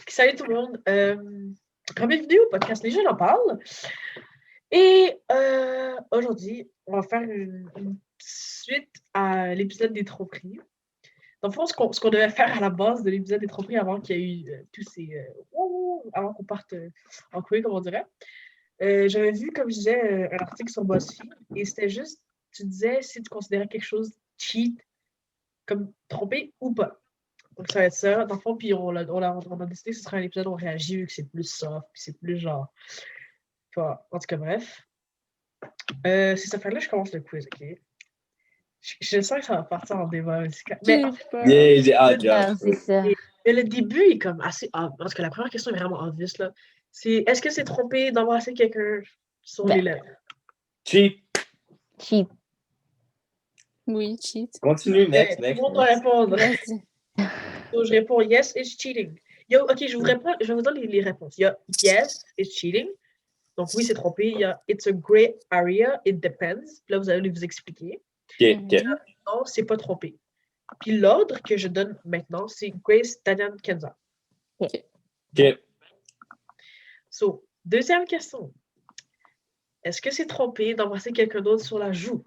Salut tout le monde. Première vidéo, podcast Les jeunes en parlent. Et aujourd'hui, on va faire une suite à l'épisode des tromperies. Dans le fond, ce qu'on devait faire à la base de l'épisode des tromperies avant qu'il y ait eu tous ces... avant qu'on parte en couille, comme on dirait. J'avais vu, comme je disais, un article sur BuzzFeed. Et c'était juste, tu disais si tu considérais quelque chose cheat comme trompé ou pas. Donc, ça va être ça, dans le fond, puis on a décidé que ce serait un épisode où on réagit, vu que c'est plus soft, puis c'est plus genre... Enfin, en tout cas, bref. C'est cette affaire-là, je commence le quiz, OK? Je sens que ça va partir en débat aussi. Mais, j'ai hâte, c'est ça. mais le début est comme assez... Parce que la première question est vraiment obvious, là. C'est, est-ce que c'est trompé d'embrasser quelqu'un sur les lèvres? Cheat. Cheap. Oui, cheat. Continue, next. Tout le monde doit répondre. Vas-y. Donc, je réponds yes, it's cheating. OK, je vais vous donner les réponses. Il y a yes, it's cheating. Donc, oui, c'est trompé. Il y a it's a gray area, it depends. Puis là, vous allez vous expliquer. OK. Non, c'est pas trompé. Puis l'ordre que je donne maintenant, c'est Grace, Daniel, Kenza. OK. So, deuxième question. Est-ce que c'est trompé d'embrasser quelqu'un d'autre sur la joue?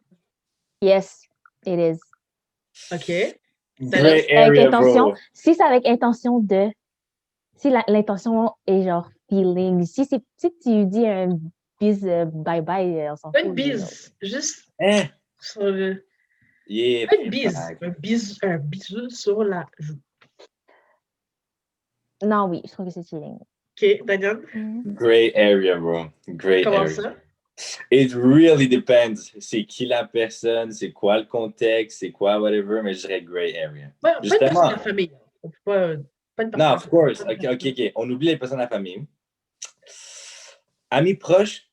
Yes, it is. OK. Gray Avec area, intention, bro. si c'est avec intention de... Si l'intention est genre feeling, si tu dis un bis bye-bye, on s'en Pas fout. une bise. Juste Hein? sur le... Yeah. Pas une bise. Un bisou sur la joue. Non, oui, je trouve que c'est chilling. OK, Daniel? Gray area, bro. Gray Comment area. ça? It really depends. C'est qui la personne, c'est quoi le contexte, c'est quoi whatever, mais je dirais gray area. Ouais, pas une Justement. personne de la famille. On peut pas une personne Non, de of course. la famille. OK. On oublie les personnes de la famille. Amis proches.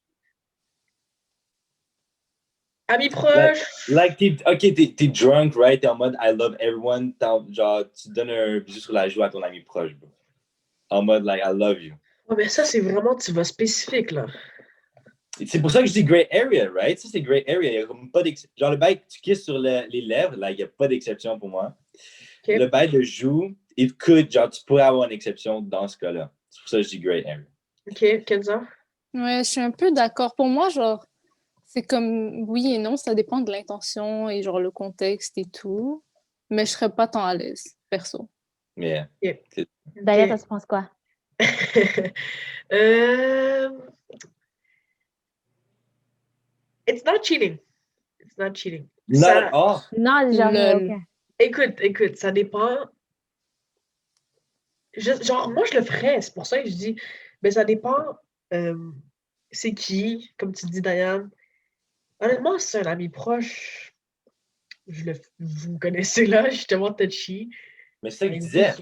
Amis proches. Like, t'es drunk, right? T'es en mode I love everyone. Genre, tu donnes un bisou sur la joue à ton ami proche, bro. En mode, like, I love you. Ouais, mais ça, c'est vraiment, tu vas spécifique, là. C'est pour ça que je dis gray area, right? Ça, c'est gray area. Il y a comme pas d'exception. Genre, le bail que tu kisses sur les lèvres, là, il n'y a pas d'exception pour moi. Okay. Le bail de joue, genre, tu pourrais avoir une exception dans ce cas-là. C'est pour ça que je dis gray area. OK, Kenza? Ouais, je suis un peu d'accord. Pour moi, genre, c'est comme oui et non, ça dépend de l'intention et genre le contexte et tout. Mais je serais pas tant à l'aise, perso. Yeah. D'ailleurs, toi, tu penses quoi? It's not cheating. It's not cheating. Not at all. Non, genre, Lol. OK. Écoute, ça dépend. Genre, moi, je le ferais. C'est pour ça que je dis, mais ça dépend. C'est qui, comme tu dis, Diane. Honnêtement, si c'est un ami proche, vous me connaissez là, justement, touchy. Mais c'est ça que je disais.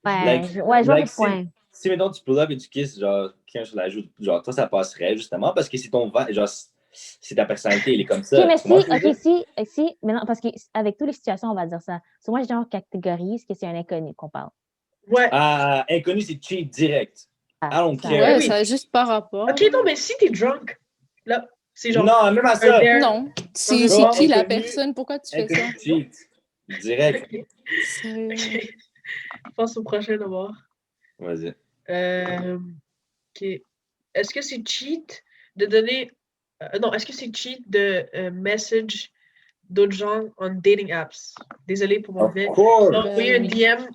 Ouais, je vois le point. Si, mettons, tu pull up et tu kisses, genre, quelqu'un sur la joue, genre, toi, ça passerait, justement, parce que c'est ton genre, c'est ta personnalité, elle est comme ça. OK, mais si, mais non, parce qu'avec toutes les situations, on va dire ça. Moi, je genre catégorise que c'est un inconnu qu'on parle. Ouais. Ah, inconnu, c'est cheat direct. I don't care. Ouais, oui. ça a juste par rapport. OK, non, mais si t'es drunk, là, c'est genre... Non, même à ça. Non. C'est Non, qui la inconnu, personne? Pourquoi tu fais ça? Inconnu, cheat. Direct. OK. Pense au prochain d'abord. Vas-y. OK. Est-ce que c'est cheat de donner... non, est-ce que c'est cheat de message d'autres gens en dating apps? Désolé pour mon Of fait. course. Envoyer un DM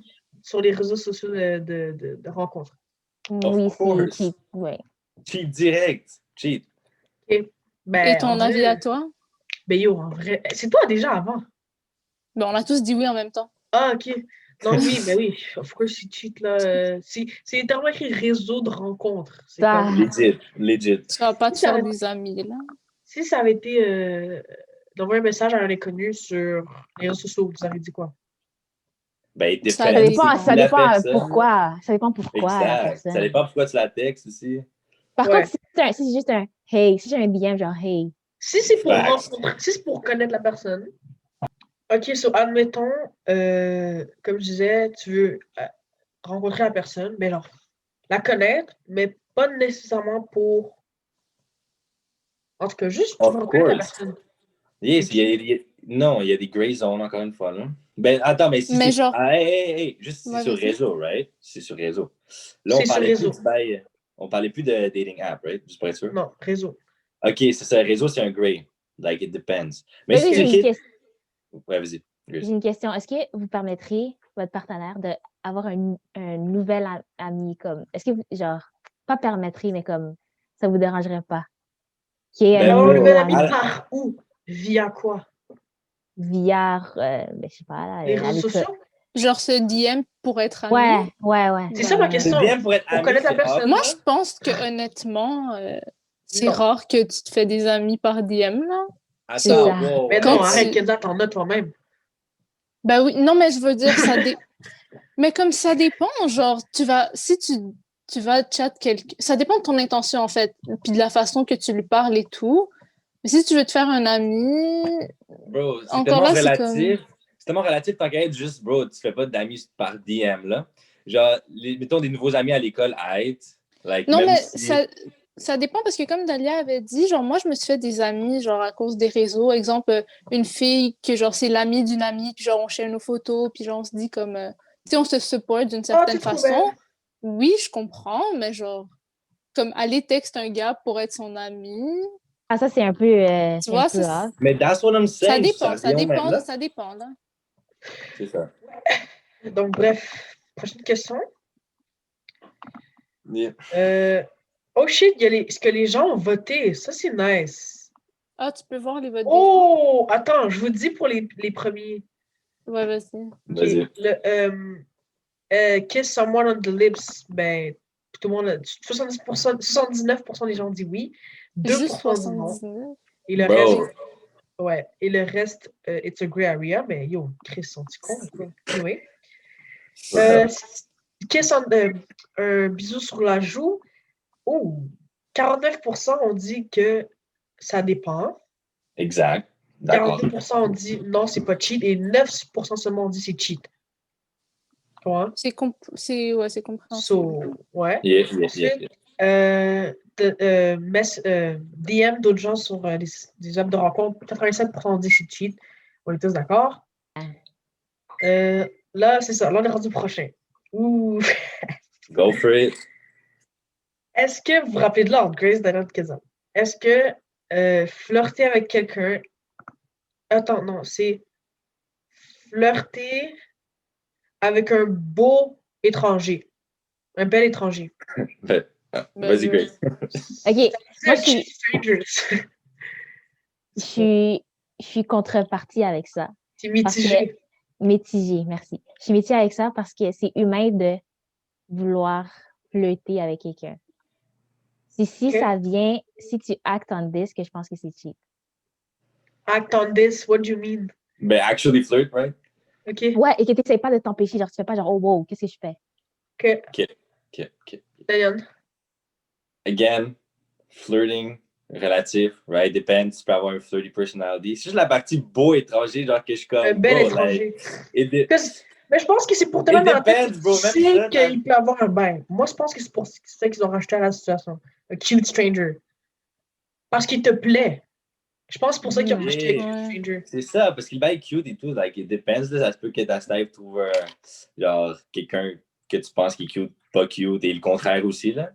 sur les réseaux sociaux de rencontres. Oui, course. c'est cheap, oui. Cheat direct. Cheat. Okay. Ben, Et ton en avis vrai, à toi? Ben yo, en vrai... C'est toi déjà avant. Ben, on a tous dit oui en même temps. Ah, OK. Non, oui, ben oui. Of course, c'est cheat, là. C'est littéralement écrit réseau de rencontres. C'est Ça- comme... Legit. Tu vas pas te Ça faire va- des amis, là. Si ça avait été d'envoyer un message à un inconnu sur les réseaux sociaux, vous avez dit quoi? Ben, il Ça Ça dépend. dépend, C'est ça la dépend personne. pourquoi. Ça dépend pourquoi la Exact. personne. Ça dépend pourquoi tu la textes aussi. Par Ouais. contre, si c'est juste un hey, si j'ai un DM genre hey, Si c'est pour Facts. rencontrer, si c'est pour connaître la personne, OK, so admettons, comme je disais, tu veux rencontrer la personne, mais alors, la connaître, mais pas nécessairement pour... En tout cas, juste tu Of veux rencontrer la course. personne. Yes, non, il y a des gray zones, encore une fois, là. Ben, attends, mais si Mais c'est... genre- Ah, hey, juste c'est Ouais, sur vas-y. réseau, right? C'est sur réseau. Là, on C'est sur parlait réseau. plus du bail... On parlait plus de dating app, right? Juste pour être sûr. Non, réseau. OK, c'est ça. Réseau, c'est un gray. Like, it depends. Mais Mais si oui, j'ai c'est une, kid... question. Ouais, vas-y. J'ai une question. Est-ce que vous permettrez votre partenaire d'avoir un nouvel ami comme. Est-ce que vous, genre, pas permettrez, mais comme ça vous dérangerait pas? Qui est Ben, un Avoir un bro, nouvel nouvel ami ami par où? Via quoi? via ben, je sais pas, là, Les à réseaux l'école. sociaux? Genre ce DM pour être ami. Ouais. C'est ça ma Ben, question. c'est bien pour être Pour ami, connaître la c'est personne. Moi, je pense que honnêtement, c'est Non. rare que tu te fais des amis par DM, là. C'est Attends, ça. wow, Mais Quand non, tu- arrête, Kenza, t'en as toi-même. Ben oui, non, mais je veux dire, mais comme ça dépend, genre, si tu vas chat quelqu'un, ça dépend de ton intention, en fait, puis de la façon que tu lui parles et tout. Mais si tu veux te faire un ami, Bro, c'est encore tellement là, c'est relatif. comme... C'est tellement relatif tant qu'à être juste, bro, tu fais pas d'amis par DM, là. Genre, mettons des nouveaux amis à l'école, aide. Like, Non, même mais si... ça dépend parce que comme Dalia avait dit, genre, moi, je me suis fait des amis, genre, à cause des réseaux. Exemple, une fille que, genre, c'est l'amie d'une amie, puis genre, on share nos photos, puis genre, on se dit comme... tu sais, on se support d'une Oh, certaine t'es trop façon. belle. Oui, je comprends, mais genre, comme aller texte un gars pour être son ami, Ah, ça, c'est un peu, tu c'est un vois, peu hard. Mais that's what I'm saying. Ça revient au même, là. ça dépend, là. C'est ça. Donc, bref. Prochaine question. Yeah. Oh shit, il y a ce que les gens ont voté. Ça, c'est nice. Ah, tu peux voir les votes des gens? Oh, attends, je vous dis pour les premiers. Ouais, vas-y. Ok, Vas-y. Kiss someone on the lips, ben, tout le monde, 79% des gens ont dit oui, Juste 2% dit non. 79. Et le Bro. reste, ouais, et le reste, it's a gray area, mais yo, Chris, sont-ils cons, quoi? Anyway. Kiss un bisou sur la joue. Oh, 49% ont dit que ça dépend. Exact. D'accord. 42% ont dit non, c'est pas cheat. Et 9% seulement ont dit c'est cheat. Comment? C'est compréhensible. So, ouais. Yeah. Ensuite, DM d'autres gens sur des apps de rencontre. 87% ont dit c'est cheat. On est tous d'accord. Là, c'est ça. Là, on est rendu prochain. Ouh. Go for it. Est-ce que vous vous rappelez de l'ordre, Grace, d'un autre question? Est-ce que flirter avec quelqu'un. Attends, non, c'est flirter avec un beau étranger. Un bel étranger. Vas-y, Grace. OK. Moi, je Strangers. suis contrepartie avec ça. C'est mitigé. Mitigée, merci. Je suis mitigée avec ça parce que c'est humain de vouloir flirter avec quelqu'un. Si Ok. ça vient, si tu actes on this, que je pense que c'est cheap. Act on this, what do you mean? Ben, actually flirt, right? OK. Ouais, et que tu n'essaies pas de t'empêcher, genre tu fais pas genre, oh wow, qu'est-ce que je fais? OK. Diane. Again, flirting, relatif, right? Depends. Tu peux avoir un flirty personality. C'est juste la partie beau étranger, genre que je suis comme. Un bel bro, étranger. Like, Mais je pense que c'est pour te mettre dans la tête. depends, bro, Tu même sais ça, qu'il peut avoir un bain. Moi, je pense que c'est pour ça qu'ils ont rajouté à la situation. Un cute stranger. Parce qu'il te plaît. Je pense que c'est pour ça qu'ils ont rajouté un cute stranger. C'est ça, parce qu'il va être cute et tout. Like, it depends. Là, ça se peut que ta Steph trouve genre quelqu'un que tu penses qui est cute, pas cute, et le contraire aussi, là.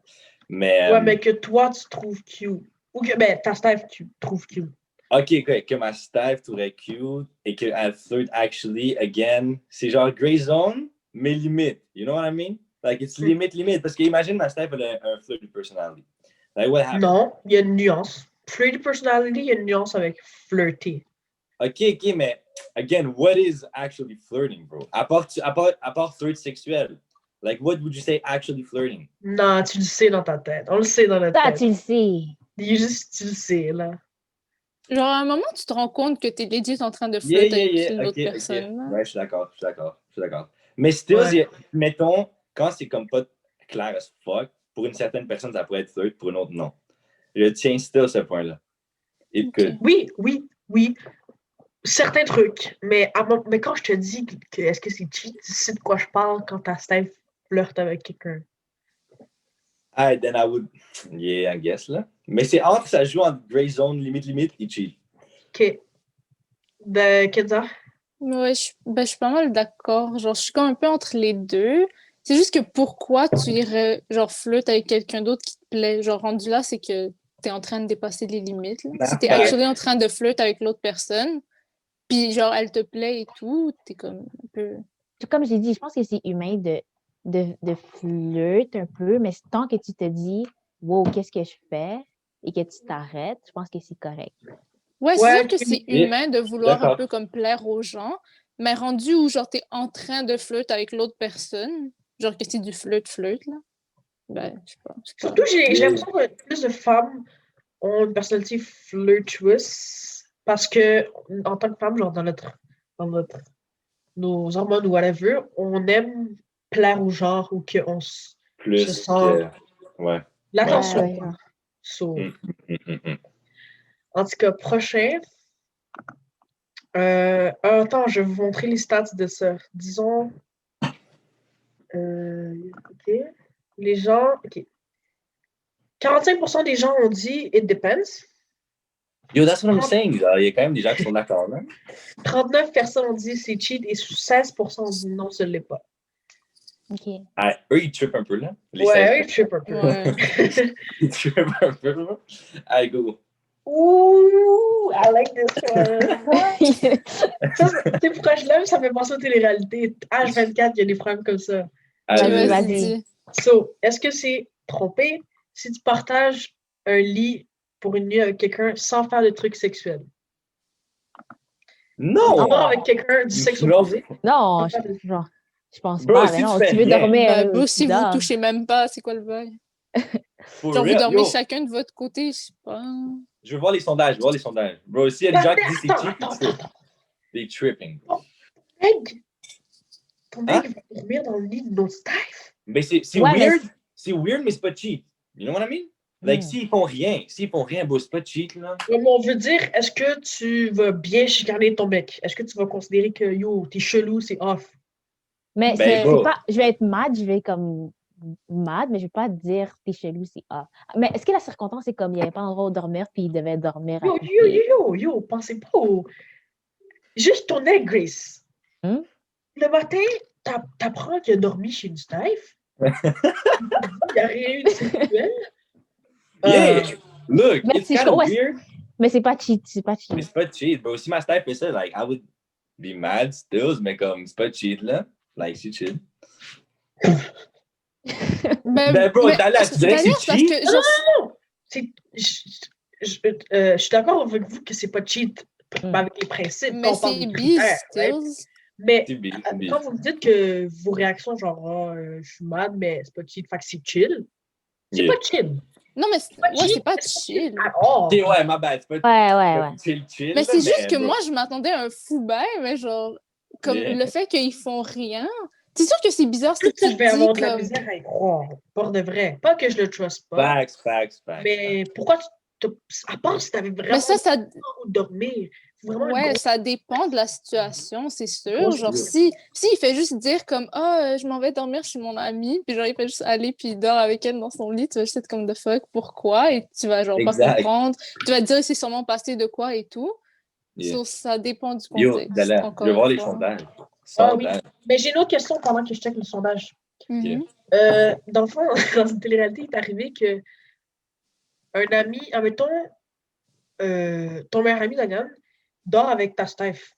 Mais. Ouais, mais que toi, tu trouves cute. Ou que, ben, ta Steph, tu trouves cute. OK, que ma Steph trouverait cute et qu'elle flirte actually, again, c'est genre gray zone, mais limite. You know what I mean? Like, it's limite. Parce que imagine ma Steph, elle a un flirty personality. Like, what happened? Non, il y a une nuance. Flirty personality, il y a une nuance avec flirty. OK, mais, again, what is actually flirting, bro? À part flirt sexuel. Like, what would you say actually flirting? Non, tu le sais dans ta tête. On le sait dans notre Ça, tête. tu le sais. Tu le sais, là. Genre, à un moment, tu te rends compte que t'es legit en train de flirter avec une autre personne. Okay. Ouais, je suis d'accord. Mais still, mettons, quand c'est comme pas clair as fuck, pour une certaine personne, ça pourrait être flirt, pour une autre, non. Je tiens still ce point-là. It could. Oui. Certains trucs. Mais quand je te dis que est-ce que c'est cheat, tu sais de quoi je parle quand ta Steph flirte avec quelqu'un. Then I would... Yeah, I guess, là. Mais c'est entre ça joue entre gray zone, limite, et cheat. OK. Ben, Kenza? Ouais, je suis pas mal d'accord. Genre, je suis comme un peu entre les deux. C'est juste que pourquoi tu irais, genre, flirt avec quelqu'un d'autre qui te plaît? Genre, rendu là, c'est que t'es en train de dépasser les limites, là. Si t'es Ok. actually en train de flirt avec l'autre personne, puis genre, elle te plaît et tout, t'es comme un peu... Comme j'ai dit, je pense que c'est humain de flirt un peu, mais tant que tu te dis, wow, qu'est-ce que je fais? Et que tu t'arrêtes, je pense que c'est correct. Ouais, c'est sûr Ouais, que c'est Et- humain de vouloir un D'accord. peu comme plaire aux gens, mais rendu où genre t'es en train de flirt avec l'autre personne, genre que c'est du flirt, là, ben, je sais pas. C'est pas... surtout, j'ai Yeah. l'impression que plus de femmes ont une personnalité flirtueuse parce que, en tant que femme, genre dans nos hormones ou whatever, on aime plaire au genre ou qu'on se Plus sent que. Ouais. Ouais, l'attention. ouais, genre. So, Mm. en tout cas, prochain. Attends, je vais vous montrer les stats de ça. Disons, OK. Les gens, OK. 45% des gens ont dit it depends. Yo, that's what I'm saying. Genre, il y a quand même des gens qui sont d'accord, là. 39 personnes ont dit c'est cheat et 16% ont dit non, ce l'est pas. OK. Ah, eux, ils trippent un peu, là. Les Ouais, 16. je trip un peu. Ouais. Ils trippent un peu, là. Allez, go. Ouh, I like this one. Ça, tu sais pourquoi je l'aime? Ça me fait penser aux téléréalités. H24, il y a des problèmes comme ça. Ok, Allez. Vas-y. dis. So, est-ce que c'est trompé si tu partages un lit pour une nuit avec quelqu'un sans faire de trucs sexuels? Non! Tu dors avec quelqu'un du sexe Non. opposé. Non, Pas de- genre, je pense Bro, pas. si Mais tu non, fais tu veux rien. dormir. Ben, bro, si vous dors. touchez même pas, c'est quoi le bail? For Genre, vous real, dormez yo, chacun de votre côté, je sais pas. je veux voir les sondages, Bro, s'il y a des gens qui disent c'est Attends, cheap, attends, c'est attends. they tripping. Egg, ton Hein? egg va dormir dans le lit de notre staff. Mais c'est Ouais, mais weird. C'est weird, mais c'est pas cheap. You know what I mean? Like, Hmm. s'ils font rien, bro, c'est pas cheap, là. Comme on veut dire, est-ce que tu vas bien chicaner ton mec? Est-ce que tu vas considérer que yo, t'es chelou, c'est off? Mais Ben, c'est bro. pas. Je vais être mad, je vais comme mad, mais je vais pas dire t'es chelou, c'est ah. Mais est-ce que la circonstance, c'est comme il n'y avait pas d'endroit où dormir, puis il devait dormir à Yo, côté? pensez pas au. Juste ton egg, Grace. Hmm? Le matin, t'apprends qu'il a dormi chez une staff. Il n'y a rien eu de sexuel. Yeah! Look, Mais it's si je kind of ouais, weird, mais c'est pas cheat, c'est pas mais cheat. c'est pas cheap, bro. Si ma staff fait ça, like, I would be mad still, mais comme, c'est pas cheap, là. Like, c'est chill. Ben, bro, mais Talia, tu dirais que d'ailleurs, c'est c'est parce cheap? que, genre, C'est- je suis d'accord avec vous que c'est pas cheat avec les principes. mais quand on parle c'est des biz, critères, right? stills. Mais C'est big, c'est big. quand vous me dites que vos réactions, genre, oh, je suis mad, mais c'est pas cheat, fait que c'est chill, c'est Yeah. pas chill. Non, mais C'est pas ouais, cheat, c'est pas mais chill. at all. Ok, ouais, ma bad, c'est pas Ouais. chill, Mais c'est juste que bro, moi, je m'attendais à un fou bail, mais genre, comme Yeah. le fait qu'ils font rien. C'est sûr que c'est bizarre ce que Ça, tu je vais dis, avoir de la comme. misère à y croire. Pas de vrai. Pas que je le trust pas, Facts. mais pourquoi à part si t'avais Mais vraiment ça, besoin de dormir, vraiment une ouais, grosse ça dépend de la situation, c'est sûr. grosse Genre, idée. si il fait juste dire comme je m'en vais dormir chez mon amie, puis genre, il fait juste aller, puis il dort avec elle dans son lit, tu vas juste être comme the fuck, pourquoi? Et tu vas genre pas Exact. comprendre. Tu vas te dire c'est sûrement passé de quoi et tout. Yeah. So, ça dépend du Yo, contexte. Dala, je encore veux voir une les fois. sondages. Ah oui. Mais j'ai une autre question pendant que je check le sondage. Mhm. Dans le fond, dans une télé-réalité, il est arrivé que un ami, admettons, ton meilleur ami, Daniel, dort avec ta Steph.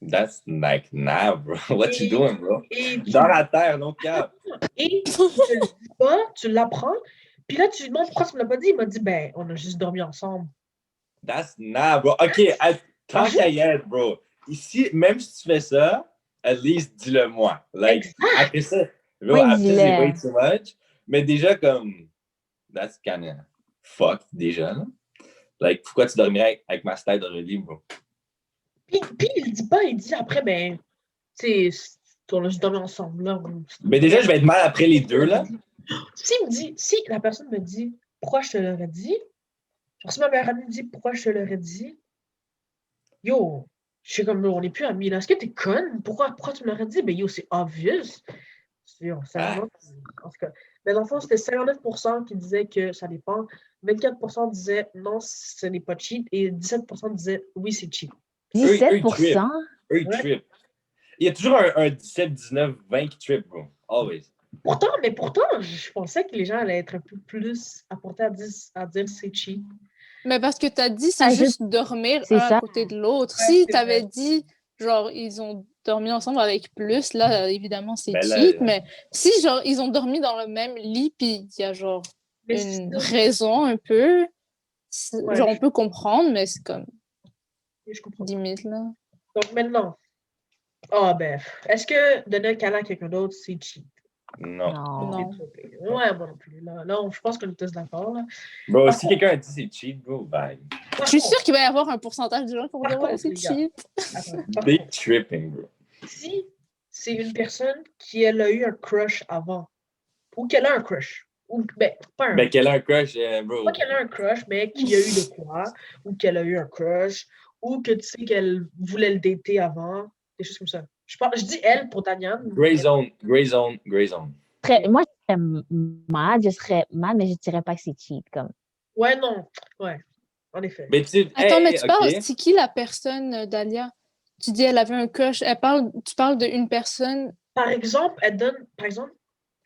That's like, nah, bro. What you doing, bro? Et tu, Dans la terre, non cap. et tu te le dis pas, tu l'apprends, puis là, tu lui demandes pourquoi tu me l'as pas dit. Il m'a dit, ben, on a juste dormi ensemble. That's nah, bro. OK, tant qu'à y être, bro. Ici, même si tu fais ça, at least dis-le-moi. Like, Exact. après ça, bro, Oui, après, dis-le. c'est way too much. Mais déjà, comme, that's kinda fucked, déjà, là. Like, pourquoi tu dormirais avec ma style dans le lit, bro? Puis il dit pas, il dit après, ben, tu sais, on a juste dormi ensemble, là. Mais déjà, je vais être mal après les deux, là. Si la personne me dit, pourquoi je te l'aurais dit, genre si ma meilleure amie me dit, pourquoi je te l'aurais dit, yo, je suis comme, on n'est plus amis, là. Est-ce que t'es conne? Pourquoi tu me l'aurais dit? Ben, yo, c'est obvious. Sérieusement, en tout cas. Mais dans le fond, c'était 59% qui disaient que ça dépend, 24% disaient non, ce n'est pas cheap, et 17% disaient oui, c'est cheap. 17%? Eux, ils Ouais. trip. Il y a toujours un 17, 19, 20 qui trip, bro. Always. Pourtant, je pensais que les gens allaient être un peu plus apportés à dire c'est cheap. Mais parce que t'as dit, c'est Ah, juste dormir c'est un ça. à côté de l'autre. Ouais, Si c'est t'avais vrai. dit, genre, ils ont dormi ensemble avec plus, là, évidemment, c'est Ben là, cheap. Mais si, genre, ils ont dormi dans le même lit, puis il y a, genre, Mais une sinon, raison un peu, ouais, genre, on peut comprendre, mais c'est comme je comprends. limite, là. Donc maintenant, est-ce que donner un câlin à quelqu'un d'autre, c'est cheap? non. Non. Ouais, moi non plus. Là, je pense qu'on est tous d'accord. Là. Bro, Par si contre- quelqu'un a dit c'est cheap, bro, bye. Par Je suis contre- sûre qu'il va y avoir un pourcentage de gens qui vont Par dire, ouais, contre, c'est les gars. cheap. Attends, par Big contre, tripping, bro. si c'est une personne qui elle a eu un crush avant, ou qu'elle a un crush, ou pas un Ben, qu'elle a un crush, bro. pas qu'elle a un crush, mais qu'il y a eu de quoi, ou qu'elle a eu un crush, ou que tu sais qu'elle voulait le dater avant, des choses comme ça. Je dis elle pour Daniel. Gray zone, gray zone, gray zone. Moi, je serais mad, mais je dirais pas que c'est cheap. Comme. Ouais, non. Ouais, en effet. Mais tu Attends, mais hey, tu parles, ok. c'est qui la personne, Dahlia? Tu dis, elle avait un crush. Tu parles d'une personne. Par exemple,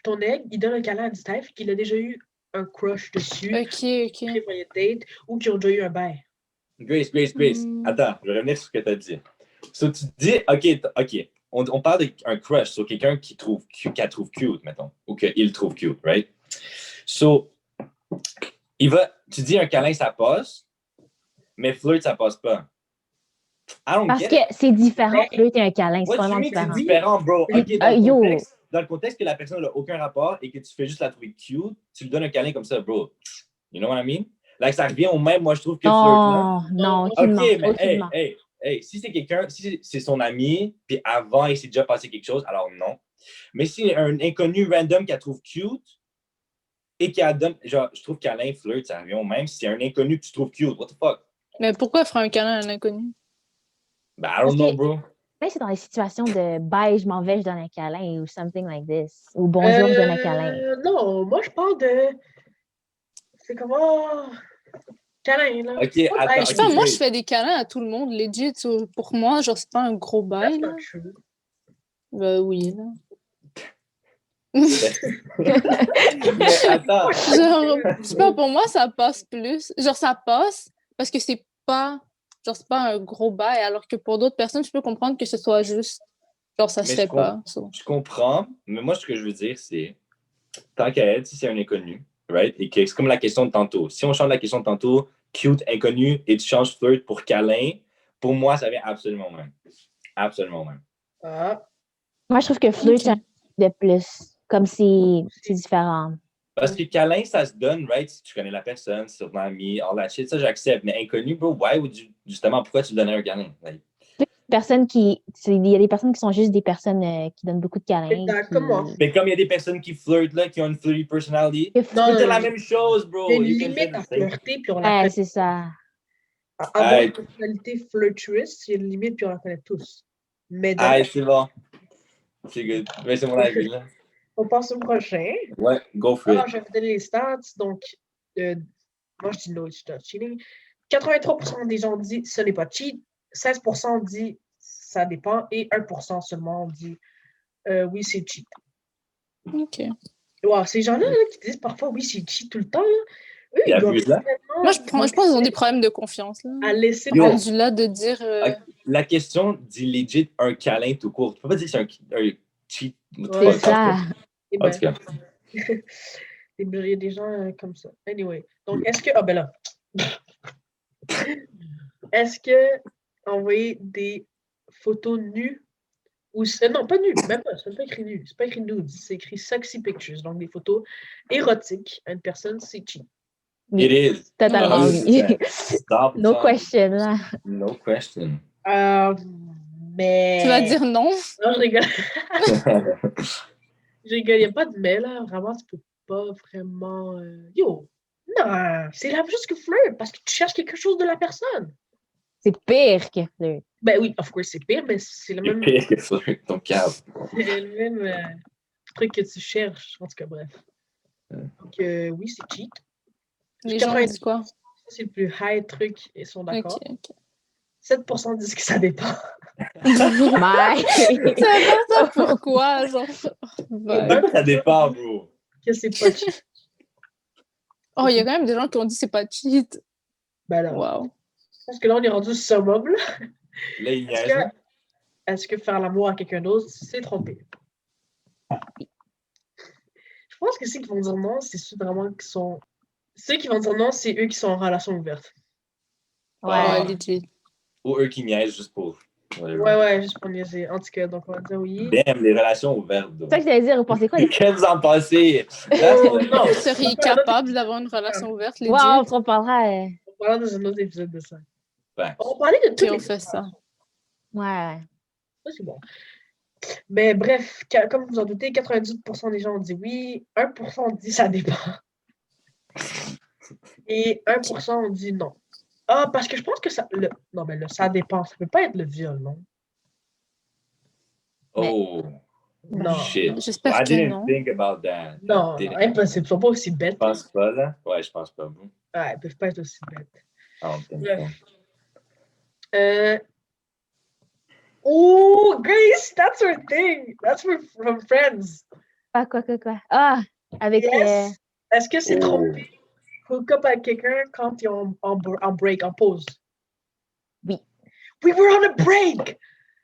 ton egg, il donne un câlin à Steph qu'il a déjà eu un crush dessus, Ok. prévoyait date, ou qui ont déjà eu un bail. Grace. Hmm. Attends, je vais revenir sur ce que tu as dit. So, tu dis, OK. On parle d'un crush sur quelqu'un qu'elle trouve cute, mettons, ou qu'il trouve cute, right? So, tu dis un câlin, ça passe, mais flirt, ça passe pas. I don't Parce get que it. c'est différent, Mais- flirter un câlin, c'est What you vraiment mean, c'est différent. différent, bro? OK, Yo. dans le contexte que la personne n'a aucun rapport et que tu fais juste la trouver cute, tu lui donnes un câlin comme ça, bro. You know what I mean? Like, ça revient au même, moi, je trouve, que flirt, là. Non, Ok, aucunement. OK, mais aucunement. hey, si c'est quelqu'un, si c'est son ami, puis avant, il s'est déjà passé quelque chose, alors non. Mais si un inconnu random qu'elle trouve cute et qu'elle donne, genre, je trouve qu'Alain flirt, ça revient au même. Si c'est un inconnu que tu trouves cute, what the fuck? Mais pourquoi faire un câlin à un inconnu? Ben, I don't know, bro. C'est dans les situations de bye, je m'en vais, je donne un câlin ou something like this. Ou bonjour, je donne un câlin. Non, moi, je parle de... C'est comment... Câlin, là. OK, Pas attends, bail, Je sais pas, OK, moi, je Grace. fais des câlins à tout le monde, legit. Pour moi, genre, c'est pas un gros bail, That's là. not true. Oui, là. Mais attends. Genre, je sais pas, pour moi, ça passe plus. Genre, ça passe parce que c'est pas un gros bail, alors que pour d'autres personnes, je peux comprendre que ce soit juste, genre, ça se Mais fait pas. So. Je comprends, mais moi, ce que je veux dire, c'est, tant qu'à être, si c'est un inconnu, right? Et que c'est comme la question de tantôt. Si on change la question de tantôt, cute, inconnu, et tu changes flirt pour câlin, pour moi, ça vient absolument même. Absolument même. Ah, Moi, je trouve que flirt, Ok. c'est un peu de plus. Comme si c'est différent. Parce que câlin, ça se donne, right? Si tu connais la personne, si c'est ton ami, all that shit, ça, j'accepte. Mais inconnu, bro, why would you, justement, pourquoi tu donnerais un câlin? Like, Il y a des personnes qui sont juste des personnes qui donnent beaucoup de câlins. comme moi. mais comme il y a des personnes qui flirtent, là, qui ont une flirty personality, Qui... tu peux dire la même chose, bro. Il y a une You can limite say à the same. flirter, puis on la connaît. c'est ça. Avoir Aïe. une personnalité flirtuous, il y a une limite, puis on la connaît tous. Mais Ah, c'est bon. C'est good. Mais c'est mon avis, là. on passe au prochain. Ouais, go for Alors, it. je vais vous donner les stats. Donc, moi, je dis no, it's not cheating. 83% des gens disent ce n'est pas cheat. 16% dit ça dépend. Et 1% seulement dit oui, c'est cheat. Ok. Wow, ces gens-là là, qui disent parfois oui, c'est cheat tout le temps, là, eux, Il ils doivent abuse, là. vraiment Moi, je pense qu'ils ont des problèmes de confiance, là. à laisser Yo. Rendu là de dire. Ok. La question dit legit un câlin tout court. Tu peux pas dire que c'est un cheat. Ouais. C'est ça. Eh En ben, tout cas. il y a des gens comme ça. Anyway. Donc, est-ce que. Ah, ben là. Est-ce que envoyer des photos nues ou. Non, pas nues, même pas. C'est pas écrit nu. C'est pas écrit nude. C'est écrit sexy pictures. Donc, des photos érotiques à une personne, c'est cheap. Oui, It is. totalement, oui. 100%. No question, là. No question. Mais. Tu vas dire non? Non, je rigole. Je rigole. Il n'y a pas de mais, là. Vraiment, tu peux pas vraiment. Yo! Non! C'est la même chose que flirt parce que tu cherches quelque chose de la personne. C'est pire que flirt. Ben oui, of course, c'est pire, mais c'est le C'est même, pire que flirt, ton câble. c'est le même truc que tu cherches. En tout cas, bref. Donc, oui, c'est cheat. Les gens disent quoi? Ça, c'est le plus high truc, ils sont d'accord. Ok. 7% disent que ça dépend. Mais... C'est important pourquoi, genre. Ouais. Ça dépend, bro. Que c'est pas cheat. Oh, il y a quand même des gens qui ont dit c'est pas cheat. Ben là, Wow. je pense que là, on est rendu summum, là. Là, il Est-ce niaise. que, est-ce que faire l'amour à quelqu'un d'autre, c'est tromper? Je pense que ceux qui vont dire non, c'est ceux vraiment qui sont... Ceux qui vont dire non, c'est eux qui sont en relation ouverte. Ouais, Ah. legit. Ou eux qui niaisent juste pour. Whatever. Ouais, juste pour niaiser. En tout cas, donc on va dire oui. Damn, les relations ouvertes. C'est ça que j'allais dire, vous pensez quoi? Les... Qu'est-ce que vous en pensez? Oh, non! Vous seriez capable d'avoir une relation ouverte, legit? Wow, on parlera. On parlera dans un autre épisode de ça. Facts. On va parler de Ok, tout. on fait ça. Ouais. Ça, c'est bon. Mais bref, comme vous en doutez, 98% des gens ont dit oui, 1% ont dit ça dépend. Et 1% ont dit non. Ah, parce que je pense que ça. Non, mais le ça dépend. Ça peut pas être le viol, non? Oh, Non. shit. J'espère I que didn't non. think about that. Non, Didn't. impossible. Ils sont pas aussi Je bêtes. pense pas, là. Ouais, je pense pas. Bon. Ouais, ils peuvent pas être aussi bêtes. I don't think Bref. so. Oh, Grace, that's her thing. That's from Friends. Quoi? Ah, avec... Yes. Est-ce que c'est Oh. trompé? Hook up avec quelqu'un quand ils sont en break, en pause? Oui. We were on a break!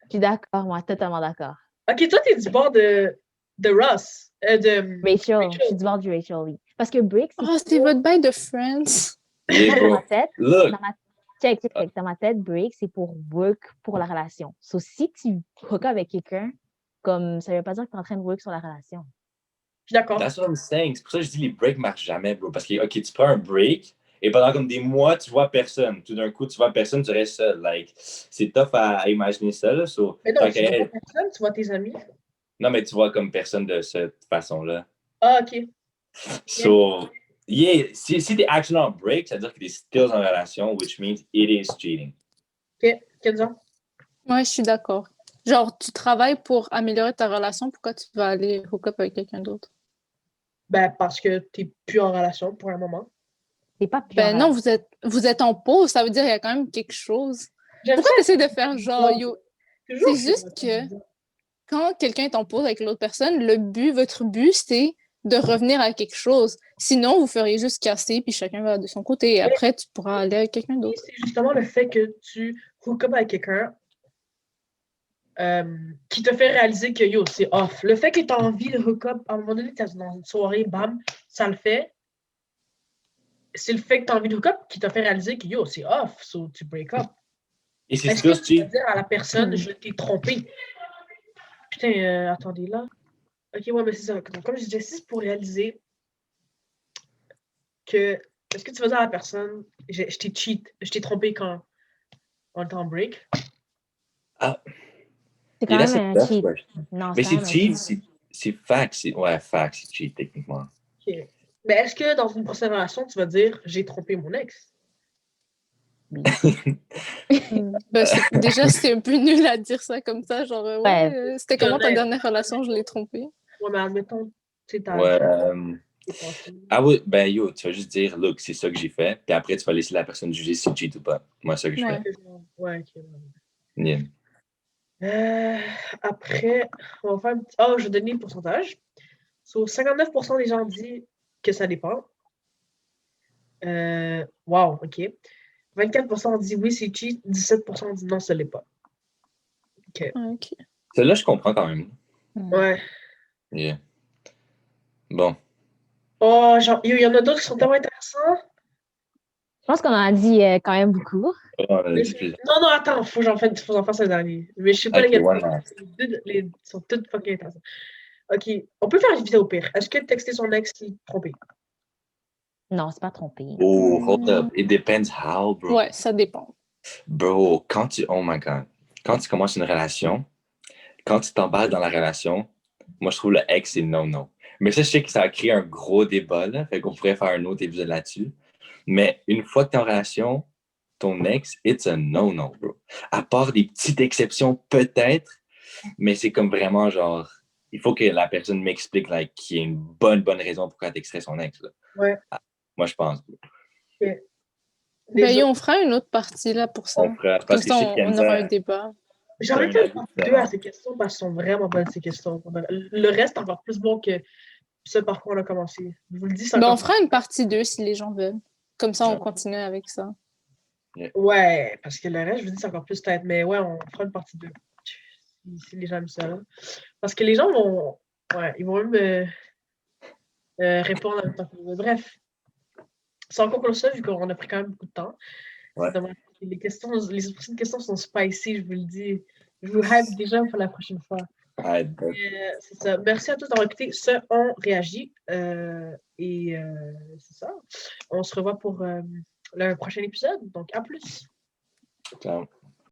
Je suis d'accord, moi, totalement d'accord. Ok, toi, t'es du bord de Ross. Rachel, je suis du bord du Rachel, oui. Parce que break, c'est... Oh, c'était votre bail de Friends. Yeah, dans bro. ma tête, Look. check. Dans ma tête, break, c'est pour work pour la relation. So, si tu hook avec quelqu'un, comme ça veut pas dire que tu es en train de work sur la relation. Je suis d'accord. That's what I'm saying. C'est pour ça que je dis les breaks marchent jamais, bro. Parce que, OK, tu prends un break et pendant comme des mois, tu vois personne. Tout d'un coup, tu vois personne, tu restes seul. Like, c'est tough à imaginer ça, là. So, Mais non, tant tu vois qu'à- pas personne, tu vois tes amis. non, mais tu vois comme personne de cette façon-là. Ah, ok. So, yeah, si t'es actually en break, ça veut dire que t'es still en relation, which means it is cheating. Ok, Kenza? Ouais, je suis d'accord. Genre, tu travailles pour améliorer ta relation, pourquoi tu vas aller hook up avec quelqu'un d'autre? Ben, parce que t'es plus en relation pour un moment. C'est pas pire. Ben non, vous êtes en pause, ça veut dire qu'il y a quand même quelque chose. J'aime Pourquoi ça. tu essaies de faire genre, yo, Toujours, c'est juste que quand quelqu'un est en pause avec l'autre personne, votre but, c'est de revenir à quelque chose. Sinon, vous feriez juste casser, puis chacun va de son côté. Et après, tu pourras aller avec quelqu'un d'autre. C'est justement le fait que tu hook up avec quelqu'un qui te fait réaliser que yo, c'est off. Le fait que tu as envie de hook up, à un moment donné, tu es dans une soirée, bam, ça le fait. C'est le fait que tu as envie de hook up qui t'a fait réaliser que yo, c'est off, so tu break up. Et c'est Est-ce que still tu vas cheat. dire à la personne, je t'ai trompé? Putain, attendez là. Ok, ouais, mais c'est ça. Donc, comme je disais, c'est pour réaliser que. Est-ce que tu vas dire à la personne, je t'ai cheat, je t'ai trompé quand on était en break? Ah, C'est quand yeah, même that's a un tough cheat. question. Non, Mais c'est c'est quand même un cheat, cheat. c'est fact. Ouais, fact, c'est cheat, techniquement. Ok. Mais est-ce que dans une prochaine relation, tu vas dire, j'ai trompé mon ex? Ben, déjà, c'est un peu nul à dire ça comme ça. Genre, Ouais. c'était comment ta Honnête. dernière relation? Je l'ai trompé. Ouais, mais admettons, tu sais, t'as Ouais. t'es passé. Ah oui, ben yo, tu vas juste dire, look, c'est ça que j'ai fait, puis après, tu vas laisser la personne juger si tu cheat ou pas. Moi, c'est ça que je Ouais. fais. Ouais, ok. Yeah. Après, on va faire un petit. Oh, je vais donner le pourcentage. So, 59% des gens disent que ça dépend. Wow, ok. 24% dit oui, c'est cheat. 17% dit non, ça l'est pas. Ok. Ok. Celle-là, je comprends quand même. Ouais. Yeah. Bon. Oh, genre, il y en a d'autres qui sont tellement intéressants. Je pense qu'on en a dit quand même beaucoup. Non, attends, faut que j'en fasse un dernier. Mais je sais pas Ok, lesquels. one last. Les sont toutes fucking intéressants. Ok, on peut faire une vidéo au pire. Est-ce que texter son ex, c'est trompé? Non, c'est pas trompé. Oh, hold up. It depends how, bro. Ouais, ça dépend. Bro, oh my God. Quand tu commences une relation, quand tu t'emballes dans la relation, moi, je trouve le ex, c'est no-no. Mais ça, je sais que ça a créé un gros débat, là. Fait qu'on pourrait faire un autre épisode là-dessus. Mais une fois que tu es en relation, ton ex, it's a no-no, bro. À part des petites exceptions, peut-être, mais c'est comme vraiment genre, il faut que la personne m'explique like, qu'il y ait une bonne raison pourquoi elle extrait son ex. Là. Ouais. Moi, je pense. Ok. Les Ben, autres- on fera une autre partie là pour ça. On fera, Comme parce que ça, je sais on aura un Kenza, débat. J'aurais un fait avis une partie 2 différent. à ces questions parce qu'elles sont vraiment bonnes, ces questions. Le reste est encore plus bon que ce par quoi on a commencé. Je vous le dis, c'est Ben, on encore fera une partie 2 si les gens veulent. Comme ça, on Ouais. continue avec ça. Ouais, parce que le reste, je vous dis, c'est encore plus tête. Mais ouais, on fera une partie 2. Si les gens aiment ça. Là. Parce que les gens vont. Ouais, ils vont même répondre en même temps que nous. Bref. Sans conclure ça, vu qu'on a pris quand même beaucoup de temps. Ouais. Les prochaines questions sont spicy, je vous le dis. Je vous hype déjà pour la prochaine fois. C'est ça. Merci à tous d'avoir écouté ce On réagit. C'est ça. On se revoit pour le prochain épisode. Donc, à plus. Ciao.